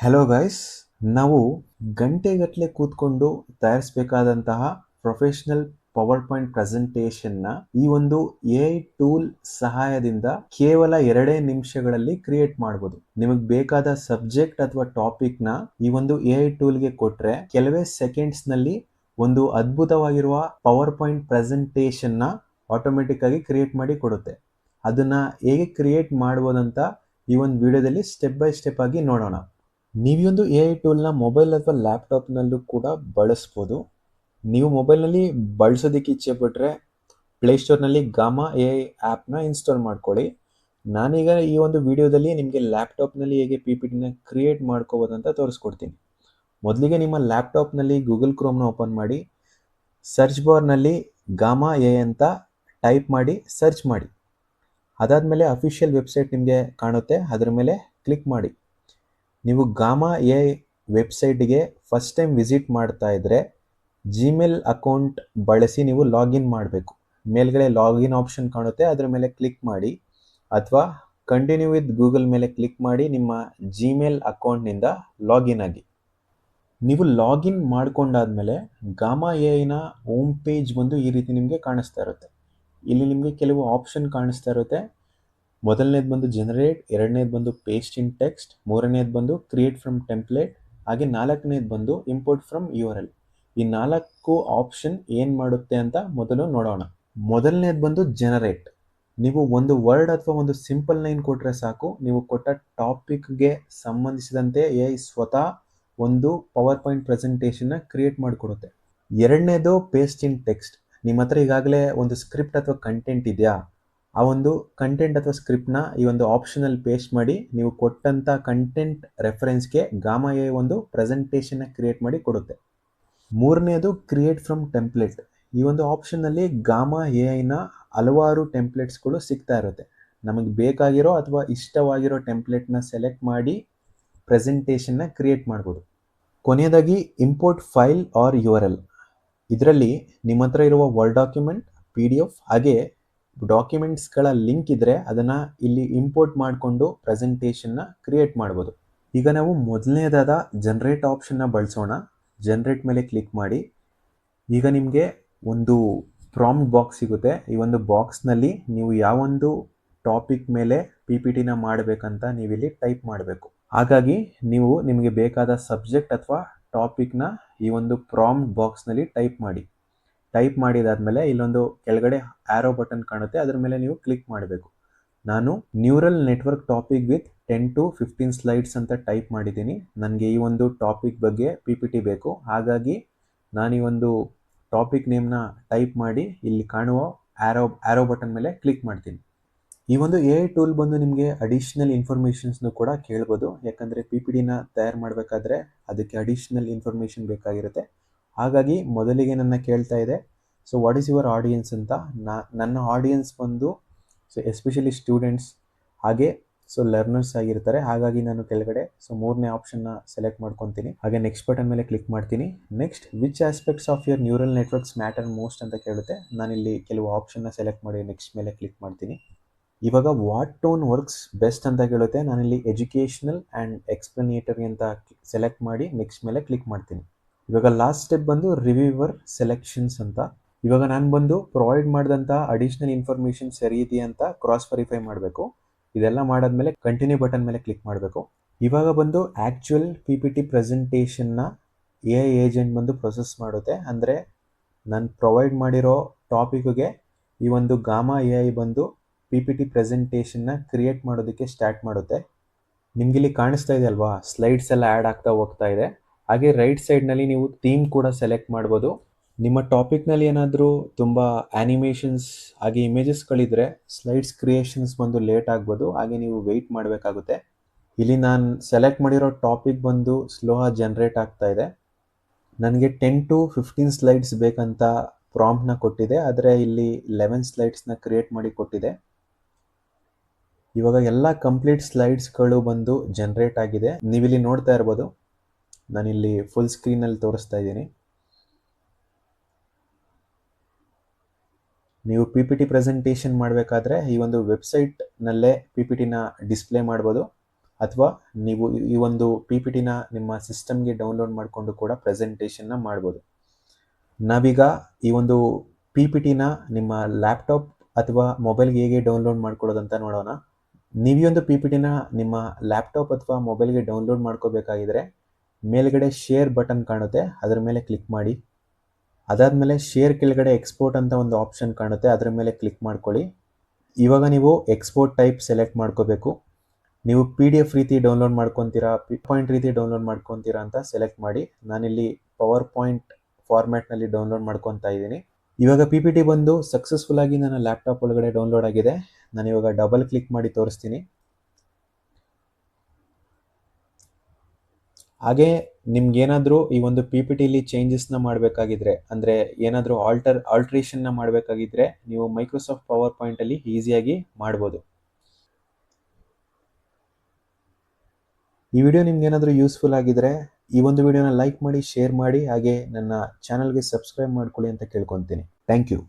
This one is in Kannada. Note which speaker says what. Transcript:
Speaker 1: ಹಲೋ ಗೈಸ್, ನಾವು ಗಂಟೆಗಟ್ಟಲೆ ಕೂತ್ಕೊಂಡು ತಯಾರಿಸಬೇಕಾದಂತಹ ಪ್ರೊಫೆಷನಲ್ ಪವರ್ ಪಾಯಿಂಟ್ ಪ್ರೆಸೆಂಟೇಷನ್ನ ಈ ಒಂದು ಎ ಟೂಲ್ ಸಹಾಯದಿಂದ ಕೇವಲ 2 ನಿಮಿಷಗಳಲ್ಲಿ ಕ್ರಿಯೇಟ್ ಮಾಡಬಹುದು. ನಿಮಗೆ ಬೇಕಾದ ಸಬ್ಜೆಕ್ಟ್ ಅಥವಾ ಟಾಪಿಕ್ನ ಈ ಒಂದು ಎ ಟೂಲ್ಗೆ ಕೊಟ್ರೆ ಕೆಲವೇ ಸೆಕೆಂಡ್ಸ್ ನಲ್ಲಿ ಒಂದು ಅದ್ಭುತವಾಗಿರುವ ಪವರ್ ಪಾಯಿಂಟ್ ಪ್ರೆಸೆಂಟೇಷನ್ನ ಆಟೋಮೆಟಿಕ್ ಆಗಿ ಕ್ರಿಯೇಟ್ ಮಾಡಿ ಕೊಡುತ್ತೆ. ಅದನ್ನ ಹೇಗೆ ಕ್ರಿಯೇಟ್ ಮಾಡ್ಬೋದಂತ ಈ ಒಂದು ವಿಡಿಯೋದಲ್ಲಿ ಸ್ಟೆಪ್ ಬೈ ಸ್ಟೆಪ್ ಆಗಿ ನೋಡೋಣ. ನೀವು ಒಂದು ಎ ಐ ಟೂಲ್ನ ಮೊಬೈಲ್ ಅಥವಾ ಲ್ಯಾಪ್ಟಾಪ್ನಲ್ಲೂ ಕೂಡ ಬಳಸ್ಬೋದು. ನೀವು ಮೊಬೈಲ್ನಲ್ಲಿ ಬಳಸೋದಕ್ಕೆ ಇಚ್ಛೆ ಪಟ್ಟರೆ ಪ್ಲೇಸ್ಟೋರ್ನಲ್ಲಿ ಗಾಮಾ ಎ ಐ ಆ್ಯಪ್ನ ಇನ್ಸ್ಟಾಲ್ ಮಾಡ್ಕೊಳ್ಳಿ. ನಾನೀಗ ಈ ಒಂದು ವಿಡಿಯೋದಲ್ಲಿ ನಿಮಗೆ ಲ್ಯಾಪ್ಟಾಪ್ನಲ್ಲಿ ಹೇಗೆ ಪಿ ಪಿ ಟಿನ ಕ್ರಿಯೇಟ್ ಮಾಡ್ಕೋಬೋದಂತ ತೋರಿಸ್ಕೊಡ್ತೀನಿ. ಮೊದಲಿಗೆ ನಿಮ್ಮ ಲ್ಯಾಪ್ಟಾಪ್ನಲ್ಲಿ ಗೂಗಲ್ ಕ್ರೋಮ್ನ ಓಪನ್ ಮಾಡಿ, ಸರ್ಚ್ ಬಾರ್ನಲ್ಲಿ ಗಾಮಾ ಎ ಅಂತ ಟೈಪ್ ಮಾಡಿ ಸರ್ಚ್ ಮಾಡಿ. ಅದಾದಮೇಲೆ ಅಫಿಷಿಯಲ್ ವೆಬ್ಸೈಟ್ ನಿಮಗೆ ಕಾಣುತ್ತೆ, ಅದರ ಮೇಲೆ ಕ್ಲಿಕ್ ಮಾಡಿ. ನೀವು ಗಾಮಾ ಎ ವೆಬ್ಸೈಟ್ಗೆ ಫಸ್ಟ್ ಟೈಮ್ ವಿಸಿಟ್ ಮಾಡ್ತಾ ಇದ್ದರೆ ಜಿಮೇಲ್ ಅಕೌಂಟ್ ಬಳಸಿ ನೀವು ಲಾಗಿನ್ ಮಾಡಬೇಕು. ಮೇಲ್ಗಡೆ ಲಾಗಿನ್ ಆಪ್ಷನ್ ಕಾಣುತ್ತೆ, ಅದರ ಮೇಲೆ ಕ್ಲಿಕ್ ಮಾಡಿ, ಅಥವಾ ಕಂಟಿನ್ಯೂ ವಿತ್ ಗೂಗಲ್ ಮೇಲೆ ಕ್ಲಿಕ್ ಮಾಡಿ ನಿಮ್ಮ ಜಿಮೇಲ್ ಅಕೌಂಟ್ನಿಂದ ಲಾಗಿನ್ ಆಗಿ. ನೀವು ಲಾಗಿನ್ ಮಾಡ್ಕೊಂಡಾದ್ಮೇಲೆ ಗಾಮಾ ಎ ಐನ ಹೋಮ್ ಪೇಜ್ ಬಂದು ಈ ರೀತಿ ನಿಮಗೆ ಕಾಣಿಸ್ತಾ ಇರುತ್ತೆ. ಇಲ್ಲಿ ನಿಮಗೆ ಕೆಲವು ಆಪ್ಷನ್ ಕಾಣಿಸ್ತಾ ಇರುತ್ತೆ. ಮೊದಲನೇದು ಬಂದು ಜನರೇಟ್, ಎರಡನೇದು ಬಂದು ಪೇಸ್ಟ್ ಇನ್ ಟೆಕ್ಸ್ಟ್, ಮೂರನೇದು ಬಂದು ಕ್ರಿಯೇಟ್ ಫ್ರಮ್ ಟೆಂಪ್ಲೇಟ್, ಹಾಗೆ ನಾಲ್ಕನೇದು ಬಂದು ಇಂಪೋರ್ಟ್ ಫ್ರಮ್ URL. ಈ 4 ಆಪ್ಷನ್ ಏನು ಮಾಡುತ್ತೆ ಅಂತ ಮೊದಲು ನೋಡೋಣ. ಮೊದಲನೇದು ಬಂದು ಜನರೇಟ್. ನೀವು ಒಂದು ವರ್ಡ್ ಅಥವಾ ಒಂದು ಸಿಂಪಲ್ ಲೈನ್ ಕೊಟ್ಟರೆ ಸಾಕು, ನೀವು ಕೊಟ್ಟ ಟಾಪಿಕ್ಗೆ ಸಂಬಂಧಿಸಿದಂತೆ ಎ ಸ್ವತಃ ಒಂದು ಪವರ್ ಪಾಯಿಂಟ್ ಪ್ರೆಸೆಂಟೇಷನ್ನ ಕ್ರಿಯೇಟ್ ಮಾಡಿಕೊಡುತ್ತೆ. ಎರಡನೇದು ಪೇಸ್ಟ್ ಇನ್ ಟೆಕ್ಸ್ಟ್. ನಿಮ್ಮ ಹತ್ರ ಈಗಾಗಲೇ ಒಂದು ಸ್ಕ್ರಿಪ್ಟ್ ಅಥವಾ ಕಂಟೆಂಟ್ ಇದೆಯಾ, ಆ ಒಂದು ಕಂಟೆಂಟ್ ಅಥವಾ ಸ್ಕ್ರಿಪ್ಟ್ನ ಈ ಒಂದು ಆಪ್ಷನಲ್ಲಿ ಪೇಸ್ಟ್ ಮಾಡಿ ನೀವು ಕೊಟ್ಟಂಥ ಕಂಟೆಂಟ್ ರೆಫರೆನ್ಸ್ಗೆ ಗಾಮಾ ಎ ಒಂದು ಪ್ರೆಸೆಂಟೇಷನ್ನ ಕ್ರಿಯೇಟ್ ಮಾಡಿ ಕೊಡುತ್ತೆ. ಮೂರನೇದು ಕ್ರಿಯೇಟ್ ಫ್ರಮ್ ಟೆಂಪ್ಲೇಟ್. ಈ ಒಂದು ಆಪ್ಷನ್ನಲ್ಲಿ ಗಾಮಾ ಎ ಐನ ಹಲವಾರು ಟೆಂಪ್ಲೇಟ್ಸ್ಗಳು ಸಿಗ್ತಾ ಇರುತ್ತೆ. ನಮಗೆ ಬೇಕಾಗಿರೋ ಅಥವಾ ಇಷ್ಟವಾಗಿರೋ ಟೆಂಪ್ಲೇಟ್ನ ಸೆಲೆಕ್ಟ್ ಮಾಡಿ ಪ್ರೆಸೆಂಟೇಷನ್ನ ಕ್ರಿಯೇಟ್ ಮಾಡ್ಬೋದು. ಕೊನೆಯದಾಗಿ ಇಂಪೋರ್ಟ್ ಫೈಲ್ ಆರ್ URL. ಇದರಲ್ಲಿ ನಿಮ್ಮ ಹತ್ರ ಇರುವ ವರ್ಡ್ ಡಾಕ್ಯುಮೆಂಟ್, PDF ಹಾಗೆ ಡಾಕ್ಯುಮೆಂಟ್ಸ್ಗಳ ಲಿಂಕ್ ಇದ್ದರೆ ಅದನ್ನು ಇಲ್ಲಿ ಇಂಪೋರ್ಟ್ ಮಾಡಿಕೊಂಡು ಪ್ರೆಸೆಂಟೇಷನ್ನ ಕ್ರಿಯೇಟ್ ಮಾಡ್ಬೋದು. ಈಗ ನಾವು ಮೊದಲನೇದಾದ ಜನರೇಟ್ ಆಪ್ಷನ್ನ ಬಳಸೋಣ. ಜನರೇಟ್ ಮೇಲೆ ಕ್ಲಿಕ್ ಮಾಡಿ. ಈಗ ನಿಮಗೆ ಒಂದು ಪ್ರಾಂಪ್ಟ್ ಬಾಕ್ಸ್ ಸಿಗುತ್ತೆ. ಈ ಒಂದು ಬಾಕ್ಸ್ನಲ್ಲಿ ನೀವು ಯಾವೊಂದು ಟಾಪಿಕ್ ಮೇಲೆ PPTನ ಮಾಡಬೇಕಂತ ನೀವಿಲ್ಲಿ ಟೈಪ್ ಮಾಡಬೇಕು. ಹಾಗಾಗಿ ನೀವು ನಿಮಗೆ ಬೇಕಾದ ಸಬ್ಜೆಕ್ಟ್ ಅಥವಾ ಟಾಪಿಕ್ನ ಈ ಒಂದು ಪ್ರಾಂಪ್ಟ್ ಬಾಕ್ಸ್ನಲ್ಲಿ ಟೈಪ್ ಮಾಡಿ. ಟೈಪ್ ಮಾಡಿದಾದ್ಮೇಲೆ ಇಲ್ಲೊಂದು ಕೆಳಗಡೆ ಆರೋ ಬಟನ್ ಕಾಣುತ್ತೆ, ಅದರ ಮೇಲೆ ನೀವು ಕ್ಲಿಕ್ ಮಾಡಬೇಕು. ನಾನು neural network topic with 10 to 15 slides ಅಂತ ಟೈಪ್ ಮಾಡಿದ್ದೀನಿ. ನನಗೆ ಈ ಒಂದು ಟಾಪಿಕ್ ಬಗ್ಗೆ PPT ಬೇಕು, ಹಾಗಾಗಿ ನಾನು ಈ ಒಂದು ಟಾಪಿಕ್ ನೇಮ್ನ ಟೈಪ್ ಮಾಡಿ ಇಲ್ಲಿ ಕಾಣುವ ಆರೋ ಬಟನ್ ಮೇಲೆ ಕ್ಲಿಕ್ ಮಾಡ್ತೀನಿ. ಈ ಒಂದು ಎ ಐ ಟೂಲ್ ಬಂದು ನಿಮಗೆ ಅಡಿಷ್ನಲ್ ಇನ್ಫಾರ್ಮೇಷನ್ಸ್ನು ಕೂಡ ಕೇಳ್ಬೋದು. ಯಾಕಂದರೆ PPTನ ತಯಾರು ಮಾಡಬೇಕಾದ್ರೆ ಅದಕ್ಕೆ ಅಡಿಷ್ನಲ್ ಇನ್ಫಾರ್ಮೇಷನ್ ಬೇಕಾಗಿರುತ್ತೆ. ಹಾಗಾಗಿ ಮೊದಲಿಗೆ ನನ್ನ ಕೇಳ್ತಾ ಇದೆ, so what is your audience ಅಂತ. ನನ್ನ ಆಡಿಯನ್ಸ್ ಬಂದು ಎಸ್ಪೆಷಲಿ ಸ್ಟೂಡೆಂಟ್ಸ್ ಹಾಗೆ ಲರ್ನರ್ಸ್ ಆಗಿರ್ತಾರೆ. ಹಾಗಾಗಿ ನಾನು ಕೆಳಗಡೆ ಮೂರನೇ ಆಪ್ಷನ್ನ ಸೆಲೆಕ್ಟ್ ಮಾಡ್ಕೊತೀನಿ. ಹಾಗೆ ನೆಕ್ಸ್ಟ್ ಬಟನ್ ಮೇಲೆ ಕ್ಲಿಕ್ ಮಾಡ್ತೀನಿ. Next which aspects of your neural networks matter most ಅಂತ ಕೇಳುತ್ತೆ. ನಾನಿಲ್ಲಿ ಕೆಲವು ಆಪ್ಷನ್ನ ಸೆಲೆಕ್ಟ್ ಮಾಡಿ ನೆಕ್ಸ್ಟ್ ಮೇಲೆ ಕ್ಲಿಕ್ ಮಾಡ್ತೀನಿ. ಇವಾಗ ವಾಟ್ ಟೋನ್ ವರ್ಕ್ಸ್ ಬೆಸ್ಟ್ ಅಂತ ಕೇಳುತ್ತೆ. ನಾನಿಲ್ಲಿ ಎಜುಕೇಷನಲ್ ಆ್ಯಂಡ್ ಎಕ್ಸ್ಪ್ಲನೇಟರಿ ಅಂತ ಸೆಲೆಕ್ಟ್ ಮಾಡಿ ನೆಕ್ಸ್ಟ್ ಮೇಲೆ ಕ್ಲಿಕ್ ಮಾಡ್ತೀನಿ. ಇವಾಗ ಲಾಸ್ಟ್ ಸ್ಟೆಪ್ ಬಂದು ರಿವ್ಯೂವರ್ ಸೆಲೆಕ್ಷನ್ಸ್ ಅಂತ. ಇವಾಗ ನಾನು ಬಂದು ಪ್ರೊವೈಡ್ ಮಾಡಿದಂಥ ಅಡಿಷ್ನಲ್ ಇನ್ಫಾರ್ಮೇಷನ್ ಸರಿ ಇದೆಯಾ ಅಂತ ಕ್ರಾಸ್ ವೆರಿಫೈ ಮಾಡಬೇಕು. ಇದೆಲ್ಲ ಮಾಡಾದ್ಮೇಲೆ ಕಂಟಿನ್ಯೂ ಬಟನ್ ಮೇಲೆ ಕ್ಲಿಕ್ ಮಾಡಬೇಕು. ಇವಾಗ ಬಂದು ಆ್ಯಕ್ಚುಯಲ್ PPT ಪ್ರೆಸೆಂಟೇಷನ್ನ ಎ ಐ ಏಜೆಂಟ್ ಬಂದು ಪ್ರೊಸೆಸ್ ಮಾಡುತ್ತೆ. ಅಂದರೆ ನಾನು ಪ್ರೊವೈಡ್ ಮಾಡಿರೋ ಟಾಪಿಕ್ಗೆ ಈ ಒಂದು ಗಾಮಾ ಎ ಐ ಬಂದು PPT ಪ್ರೆಸೆಂಟೇಷನ್ನ ಕ್ರಿಯೇಟ್ ಮಾಡೋದಕ್ಕೆ ಸ್ಟಾರ್ಟ್ ಮಾಡುತ್ತೆ. ನಿಮಗಿಲ್ಲಿ ಕಾಣಿಸ್ತಾ ಇದೆ ಅಲ್ವಾ, ಸ್ಲೈಡ್ಸ್ ಎಲ್ಲ ಆ್ಯಡ್ ಆಗ್ತಾ ಹೋಗ್ತಾ ಇದೆ. ಹಾಗೆ ರೈಟ್ ಸೈಡ್ನಲ್ಲಿ ನೀವು ಥೀಮ್ ಕೂಡ ಸೆಲೆಕ್ಟ್ ಮಾಡ್ಬೋದು. ನಿಮ್ಮ ಟಾಪಿಕ್ನಲ್ಲಿ ಏನಾದರೂ ತುಂಬ ಆ್ಯನಿಮೇಷನ್ಸ್ ಹಾಗೆ ಇಮೇಜಸ್ಗಳಿದ್ರೆ ಸ್ಲೈಡ್ಸ್ ಕ್ರಿಯೇಷನ್ಸ್ ಬಂದು ಲೇಟ್ ಆಗ್ಬೋದು, ಹಾಗೆ ನೀವು ವೆಯ್ಟ್ ಮಾಡಬೇಕಾಗುತ್ತೆ. ಇಲ್ಲಿ ನಾನು ಸೆಲೆಕ್ಟ್ ಮಾಡಿರೋ ಟಾಪಿಕ್ ಬಂದು ಸ್ಲೋ ಜನರೇಟ್ ಆಗ್ತಾ ಇದೆ. ನನಗೆ 10 to 15 ಸ್ಲೈಡ್ಸ್ ಬೇಕಂತ ಪ್ರಾಂಪ್ಟ್ನ ಕೊಟ್ಟಿದೆ, ಆದರೆ ಇಲ್ಲಿ 11 ಸ್ಲೈಡ್ಸ್ನ ಕ್ರಿಯೇಟ್ ಮಾಡಿ ಕೊಟ್ಟಿದೆ. ಇವಾಗ ಎಲ್ಲ ಕಂಪ್ಲೀಟ್ ಸ್ಲೈಡ್ಸ್ಗಳು ಬಂದು ಜನರೇಟ್ ಆಗಿದೆ. ನೀವಿಲ್ಲಿ ನೋಡ್ತಾ ಇರ್ಬೋದು, ನಾನಿಲ್ಲಿ ಫುಲ್ ಸ್ಕ್ರೀನಲ್ಲಿ ತೋರಿಸ್ತಾ ಇದ್ದೀನಿ. ನೀವು PPT ಪ್ರೆಸೆಂಟೇಷನ್ ಮಾಡಬೇಕಾದ್ರೆ ಈ ಒಂದು ವೆಬ್ಸೈಟ್ನಲ್ಲೇ PPTನ ಡಿಸ್ಪ್ಲೇ ಮಾಡ್ಬೋದು. ಅಥವಾ ನೀವು ಈ ಒಂದು ಪಿ ಪಿ ಟಿನ ನಿಮ್ಮ ಸಿಸ್ಟಮ್ಗೆ ಡೌನ್ಲೋಡ್ ಮಾಡಿಕೊಂಡು ಕೂಡ ಪ್ರೆಸೆಂಟೇಷನ್ನ ಮಾಡ್ಬೋದು. ನಾವೀಗ ಈ ಒಂದು ಪಿ ಪಿ ಟಿನ ನಿಮ್ಮ ಲ್ಯಾಪ್ಟಾಪ್ ಅಥವಾ ಮೊಬೈಲ್ಗೆ ಹೇಗೆ ಡೌನ್ಲೋಡ್ ಮಾಡ್ಕೊಳ್ಳೋದಂತ ನೋಡೋಣ. ನೀವು ಈ ಒಂದು ಪಿ ಪಿ ಟಿನ ನಿಮ್ಮ ಲ್ಯಾಪ್ಟಾಪ್ ಅಥವಾ ಮೊಬೈಲ್ಗೆ ಡೌನ್ಲೋಡ್ ಮಾಡ್ಕೋಬೇಕಾಗಿದ್ರೆ ಮೇಲ್ಗಡೆ ಶೇರ್ ಬಟನ್ ಕಾಣುತ್ತೆ, ಅದರ ಮೇಲೆ ಕ್ಲಿಕ್ ಮಾಡಿ. ಅದಾದಮೇಲೆ ಶೇರ್ ಕೆಳಗಡೆ ಎಕ್ಸ್ಪೋರ್ಟ್ ಅಂತ ಒಂದು ಆಪ್ಷನ್ ಕಾಣುತ್ತೆ, ಅದರ ಮೇಲೆ ಕ್ಲಿಕ್ ಮಾಡ್ಕೊಳ್ಳಿ. ಇವಾಗ ನೀವು ಎಕ್ಸ್ಪೋರ್ಟ್ ಟೈಪ್ ಸೆಲೆಕ್ಟ್ ಮಾಡ್ಕೋಬೇಕು. ನೀವು ಪಿ ಡಿ ಎಫ್ ರೀತಿ ಡೌನ್ಲೋಡ್ ಮಾಡ್ಕೊತೀರಾ, ಪಾಯಿಂಟ್ ರೀತಿ ಡೌನ್ಲೋಡ್ ಮಾಡ್ಕೊತೀರಾ ಅಂತ ಸೆಲೆಕ್ಟ್ ಮಾಡಿ. ನಾನಿಲ್ಲಿ ಪವರ್ ಪಾಯಿಂಟ್ ಫಾರ್ಮ್ಯಾಟ್ನಲ್ಲಿ ಡೌನ್ಲೋಡ್ ಮಾಡ್ಕೊತಾ ಇದ್ದೀನಿ. ಇವಾಗ ಪಿ ಪಿ ಟಿ ಬಂದು ಸಕ್ಸಸ್ಫುಲ್ ಆಗಿ ನನ್ನ ಲ್ಯಾಪ್ಟಾಪ್ ಒಳಗಡೆ ಡೌನ್ಲೋಡ್ ಆಗಿದೆ. ನಾನು ಇವಾಗ ಡಬಲ್ ಕ್ಲಿಕ್ ಮಾಡಿ ತೋರಿಸ್ತೀನಿ. ಹಾಗೆ ನಿಮ್ಗೇನಾದರೂ ಈ ಒಂದು ಪಿ ಪಿ ಟಿಲಿ ಚೇಂಜಸ್ನ ಮಾಡಬೇಕಾಗಿದ್ರೆ, ಅಂದರೆ ಏನಾದರೂ ಆಲ್ಟ್ರೇಷನ್ನ ಮಾಡಬೇಕಾಗಿದ್ರೆ ನೀವು ಮೈಕ್ರೋಸಾಫ್ಟ್ ಪವರ್ ಪಾಯಿಂಟಲ್ಲಿ ಈಸಿಯಾಗಿ ಮಾಡ್ಬೋದು. ಈ ವಿಡಿಯೋ ನಿಮ್ಗೇನಾದರೂ ಯೂಸ್ಫುಲ್ ಆಗಿದ್ರೆ ಈ ಒಂದು ವಿಡಿಯೋನ ಲೈಕ್ ಮಾಡಿ, ಶೇರ್ ಮಾಡಿ, ಹಾಗೆ ನನ್ನ ಚಾನಲ್ಗೆ ಸಬ್ಸ್ಕ್ರೈಬ್ ಮಾಡ್ಕೊಳ್ಳಿ ಅಂತ ಕೇಳ್ಕೊತೀನಿ. Thank you.